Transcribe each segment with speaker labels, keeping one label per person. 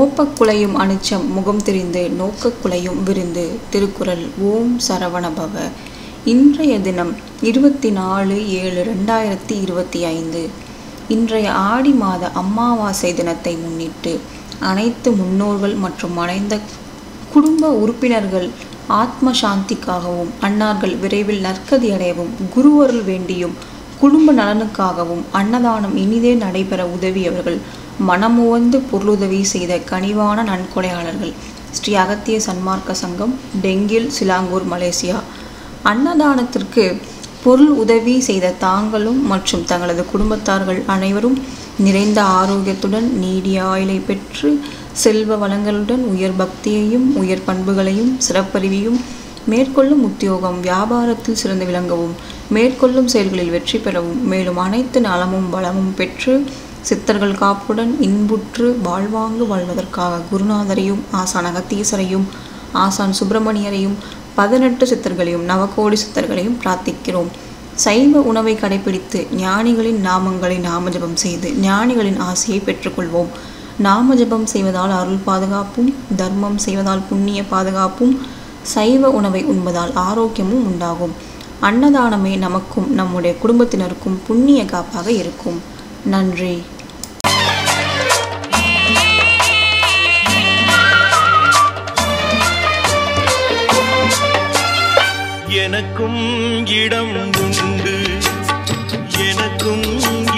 Speaker 1: மோப்பக் குலையும் அனிச்சம் முகம் திரிந்து நோக்கக் குலையும் விருந்து. திருக்குறள். ஓம் சரவணபவ. இன்றைய தினம் 24/7/2025. இன்றைய ஆடி மாத அமாவாசை தினத்தை முன்னிட்டு அனைத்து முன்னோர்கள் மற்றும் மறைந்த குடும்ப உறுப்பினர்கள் ஆத்ம சாந்திக்காகவும் அன்னார்கள் விரைவில் நற்கதி அடையவும் குருவருள் வேண்டியும் குடும்ப நலனுக்காகவும் அன்னதானம் இனிதே நடைபெற உதவியவர்கள் மனமுவந்து பொருளுதவி செய்த கனிவான நன்கொடையாளர்கள் ஸ்ரீ அகத்திய சன்மார்க்க சங்கம், டெங்கில், சிலாங்கூர், மலேசியா. அன்னதானத்திற்கு பொருள் உதவி செய்த தாங்களும் மற்றும் தங்களது குடும்பத்தார்கள் அனைவரும் நிறைந்த ஆரோக்கியத்துடன் நீடிய ஆயுளை பெற்று செல்வ வளங்களுடன் உயர் பக்தியையும் உயர் பண்புகளையும் சிறப்பறிவையும் மேற்கொள்ளும் உத்தியோகம் வியாபாரத்தில் சிறந்து விளங்கவும் மேற்கொள்ளும் செயல்களில் வெற்றி பெறவும் மேலும் அனைத்து நலமும் வளமும் பெற்று சித்தர்கள் காப்புடன் இன்புற்று வாழ்வாங்கு வாழ்வதற்காக குருநாதரையும் ஆசான் அகத்தீசரையும் ஆசான் சுப்பிரமணியரையும் 18 சித்தர்களையும் நவகோடி சித்தர்களையும் பிரார்த்திக்கிறோம். சைவ உணவை கடைபிடித்து ஞானிகளின் நாமங்களை நாமஜபம் செய்து ஞானிகளின் ஆசையை பெற்றுக்கொள்வோம். நாமஜபம் செய்வதால் அருள் பாதுகாப்பும், தர்மம் செய்வதால் புண்ணிய பாதுகாப்பும், சைவ உணவை உண்பதால் ஆரோக்கியமும் உண்டாகும். அன்னதானமே நமக்கும் நம்முடைய குடும்பத்தினருக்கும் புண்ணிய காப்பாக இருக்கும். நன்றி.
Speaker 2: எனக்கும் இடம் உண்டு, எனக்கும்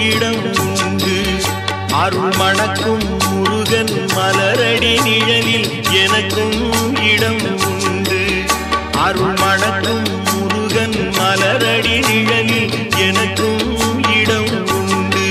Speaker 2: இடம் உண்டு, அருள் மணக்கும் முருகன் மலரடி நிழலில் எனக்கும் இடம் உண்டு, அருள் மணக்கும் முருகன் மலரடி நிழலில் எனக்கும் இடம் உண்டு.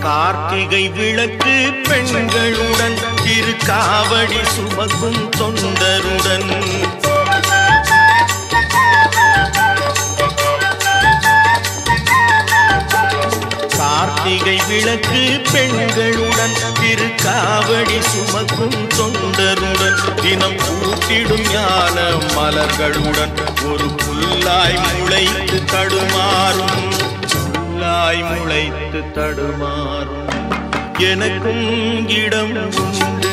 Speaker 2: கார்த்திகை விளக்கு பெண்களுடன் திருக்காவடி சுமக்கும் தொண்டருடன் கார்த்திகை விளக்கு பெண்களுடன் திருக்காவடி சுமக்கும் தொண்டருடன் தினம் கூட்டிடும் ஞான மலர்களுடன் ஒரு புல்லாய் முளைத்து தடுமாறும் முளைத்து தடுமாறும் எனக்கும் இடம் உண்டு,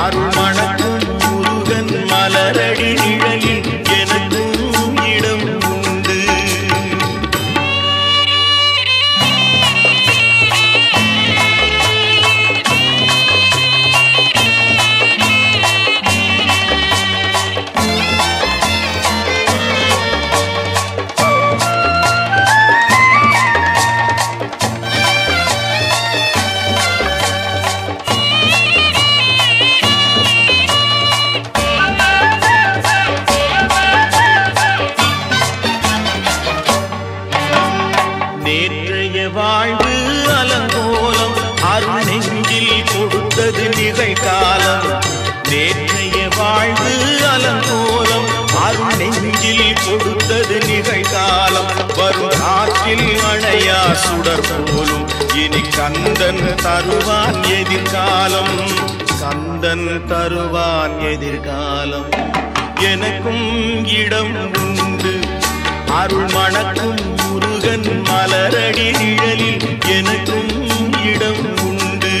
Speaker 2: அருள் மணக்கும் முருகன் மலரடி நிழலில் எனக்கும் இடம் உண்டு. நேற்றைய வாழ்வு அலங்கோலம் அருள் நெஞ்சில் கொடுத்தது நிகழ்காலம், நேற்றைய வாழ்வு அலங்கோலம் அருள் நெஞ்சில் கொடுத்தது நிகழ்காலம், வரும் காற்றில் அணையா சுடர் போலும் இனி கந்தன் தருவான் எதிர்காலம், கந்தன் தருவான் எதிர்காலம். எனக்கும் இடம் உண்டு, அருள் மணக்கும் முருகன் மலரடி நிழலில் எனக்கும் இடம் உண்டு.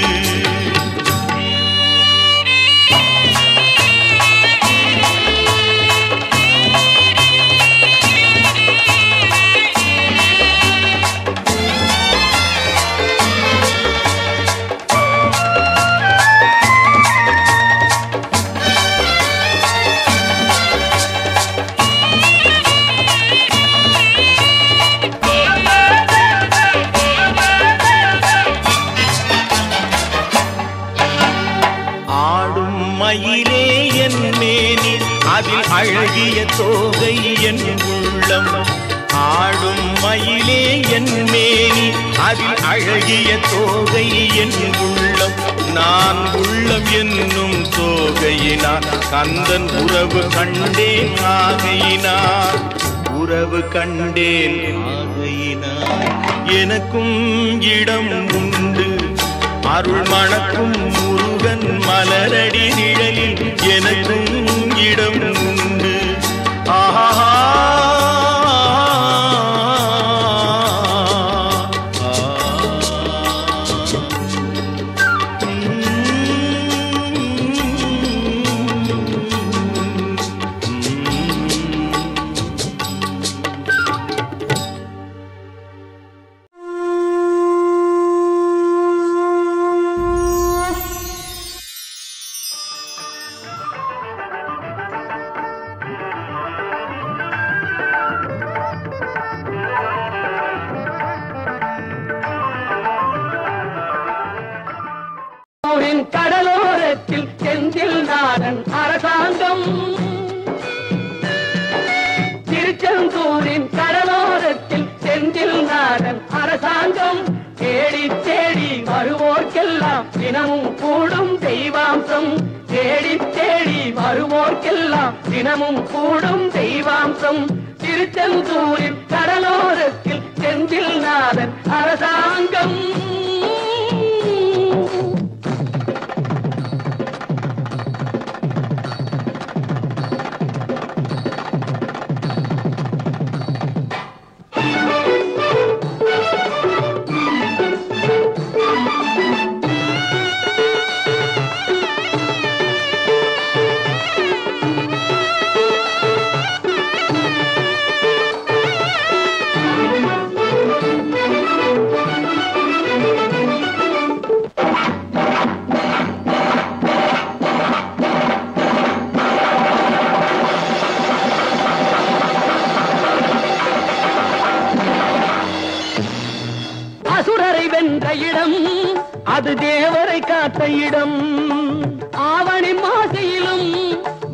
Speaker 2: மயிலே என் மேனி அதில் அழகிய தோகை என் உள்ளம், ஆடும் மயிலே என் மேனி அதில் அழகிய தோகை என் உள்ளம், நான் உள்ளம் என்னும் தோகையினார் கந்தன் உறவு கண்டேன் ஆகையினார் உறவு கண்டேன் ஆகையினார் எனக்கும் இடம் உண்டு அருள் மணக்கும் முருகன் மலரடி நிழலில் எனக்கும் இடம் உண்டு ஆஹா
Speaker 3: கடலோரத்தில் செந்தில் நாடன் அரசாங்கம் திருச்செந்தூரின் கடலோரத்தில் செந்தில் நாடன் அரசாங்கம் தேடி தேடி வருவோர்க்கெல்லாம் தினமும் கூடும் தெய்வாம்சம் தேடி தேடி வருவோர்க்கெல்லாம் தினமும் கூடும் தெய்வாம்சம் திருச்செந்தூரின் கடலோரத்தில் செந்தில் நாடன் அரசாங்கம் அது தேவரை காத்த இடம் ஆவணி மாசையிலும்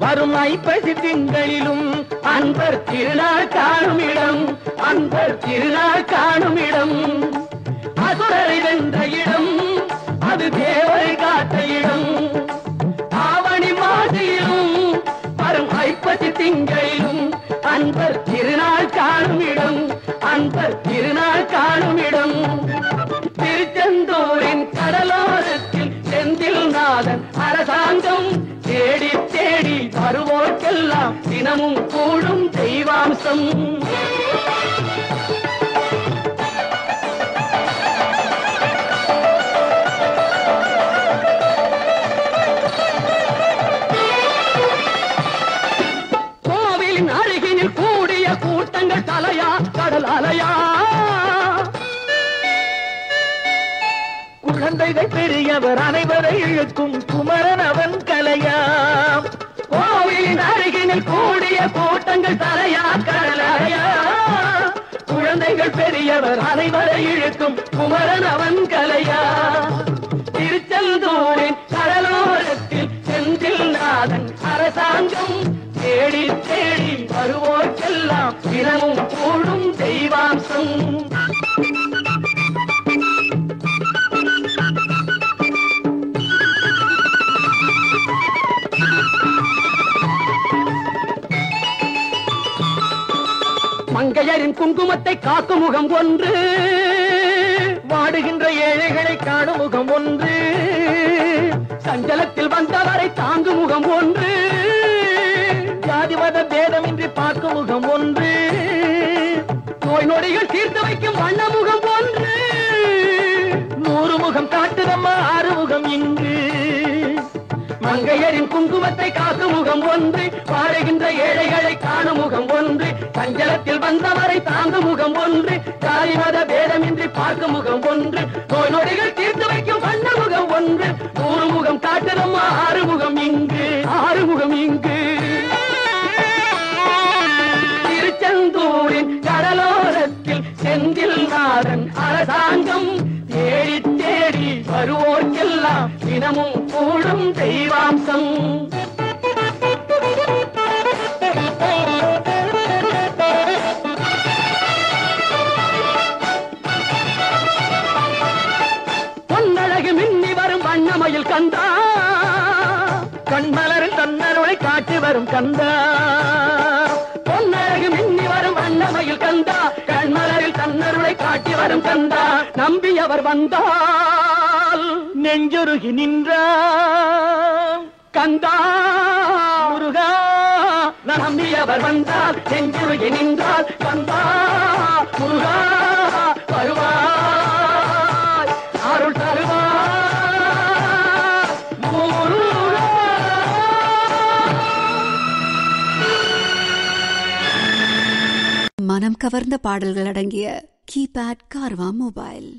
Speaker 3: வரும் ஐப்பசி திங்களிலும் அன்பர் திருநாள் காணும் இடம் அன்பர் திருநாள் காணும் இடம் அசுரரை வென்ற இடம் அது தேவரை காத்த இடம் ஆவணி மாசையிலும் வரும் ஐப்பசி திங்களிலும் அன்பர் திருநாள் காணும் இடம் அன்பர் திருநாள் காணும் இடம் திருச்செந்தூரின் கடலோரத்தில் செந்தில் நாதன் அரசாங்கம் தேடி தேடி வருவோர்க்கெல்லாம் தினமும் கூடும் தெய்வாம்சம் கோவிலின் அருகினில் கூடிய கூட்டங்கள் தலையா கடல் அலையா குழந்தைகள் பெரியவர் அனைவரை இழுக்கும் குமரன் அவன் கலையாம் கோவிலின் அருகினில் கூடிய கூட்டங்கள் தலையா கடலையா குழந்தைகள் பெரியவர் அனைவரை இழுக்கும் குமரன் அவன் கலையா திருச்செந்தூரின் கடலோரத்தில் செந்தில் நாதன் அரசாங்கம் தேடி தேடி வருவோர்க்கெல்லாம் தினமும் கூடும் தெய்வாம்சம் மங்கையரின் குங்குமத்தை காக்கும் முகம் ஒன்று வாடுகின்ற ஏழைகளை காணும் முகம் ஒன்று சஞ்சலத்தில் வந்தவரை தாங்கும் முகம் ஒன்று ஜாதிமத பேதமின்றி பார்க்கும் முகம் ஒன்று நோய் நொடிகள் தீர்த்து வைக்கும் வண்ண முகம் ஒன்று 100 முகம் காட்டுதம்மா 6 முகம் இங்கு மங்கையரின் குங்குமத்தை காக்கும் முகம் ஒன்று வாழுகின்ற ஏழைகளை காணும் முகம் ஒன்று சஞ்சலத்தில் வந்தவரை தாங்கும் முகம் ஒன்று ஜாதி மத பேதமின்றி பார்க்கும் முகம் ஒன்று நோய் நொடிகள் தீர்த்து வைக்கும் வண்ண முகம் ஒன்று 100 முகம் காட்டுதம்மா 6 முகம் இங்கு 6 முகம் இங்கு திருச்செந்தூரின் கடலோரத்தில் செந்தில் நாதன் அரசாங்கம் தேடி தேடி வருவோர்க்கெல்லாம் தினமும் கூடும் தெய்வாம்சம் பொன்னழகு மின்னி வரும் வண்ண வண்ணமயில் கந்தா கண்மலரில் தன்னருளை காட்டி வரும் கந்தா பொன்னழகு மின்னி வரும் வண்ணமயில் கந்தா கண்மலரில் தன்னருளை காட்டி வரும் கந்தா நம்பியவர் வந்தால் நெஞ்சுருகி நின்றார் கந்தா முருகா நம்பியவர் வந்தால் நெஞ்சுருகி நின்றால் கந்தா முருகா வருவாய் அருள் தருவாய் முருகா.
Speaker 4: மனம் கவர்ந்த பாடல்கள் அடங்கிய கீபேட் கார்வா மொபைல்.